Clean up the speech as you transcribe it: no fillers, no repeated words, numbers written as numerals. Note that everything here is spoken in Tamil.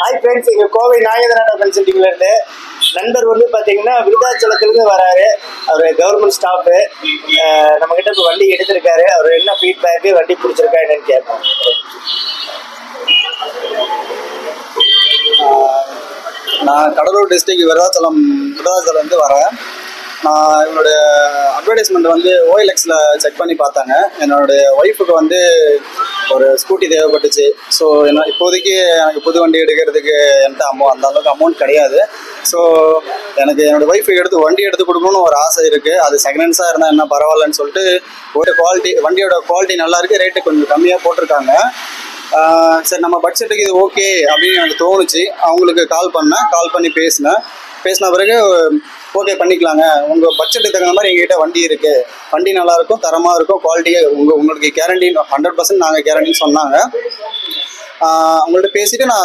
ஹாய் ஃப்ரெண்ட்ஸ், இங்கே கோவை நாகேந்திரா கன்சல்டிங்ல இருந்து நண்பர் வந்து பார்த்தீங்கன்னா விருதாச்சலத்துலேருந்து வராரு. அவர் கவர்மெண்ட் ஸ்டாஃபு. நம்மக்கிட்ட இப்போ வண்டி எடுத்திருக்காரு. அவர் என்ன ஃபீட்பேக்கு, வண்டி பிடிச்சிருக்கா என்னன்னு கேட்போம். நான் கடலூர் டிஸ்ட்ரிக்ட் விருதாச்சலேருந்து வரேன். நான் என்னுடைய அட்வர்டைஸ்மெண்ட் வந்து OLXல செக் பண்ணி பார்த்தாங்க. என்னுடைய ஒய்ஃபுக்கு வந்து ஒரு ஸ்கூட்டி தேவைப்பட்டுச்சு. ஸோ இப்போதைக்கு எனக்கு புது வண்டி எடுக்கிறதுக்கு என்கிட்ட அந்த அளவுக்கு அமௌண்ட் கிடையாது. ஸோ எனக்கு என்னோடய ஒய்ஃபுக்கு வண்டி எடுத்து கொடுக்கணும்னு ஒரு ஆசை இருக்குது. அது செகண்ட் ஹேண்ட்ஸாக இருந்தால் என்ன பரவாயில்லன்னு சொல்லிட்டு ஒரு வண்டியோட குவாலிட்டி நல்லா இருக்குது, ரேட்டு கொஞ்சம் கம்மியாக போட்டிருக்காங்க. சரி, நம்ம பட்ஜெட்டுக்கு இது ஓகே அப்படின்னு எனக்கு தோணுச்சு. அவங்களுக்கு கால் பண்ணி பேசின பிறகு ஓகே பண்ணிக்கலாங்க, உங்கள் பட்ஜெட்டுக்கு தகுந்த மாதிரி எங்ககிட்ட வண்டி இருக்குது, வண்டி நல்லாயிருக்கும், தரமாக இருக்கும், குவாலிட்டியாக உங்களுக்கு கேரண்டி 100% நாங்கள் கேரண்டின்னு சொன்னாங்க. அவங்கள்ட்ட பேசிவிட்டு நான்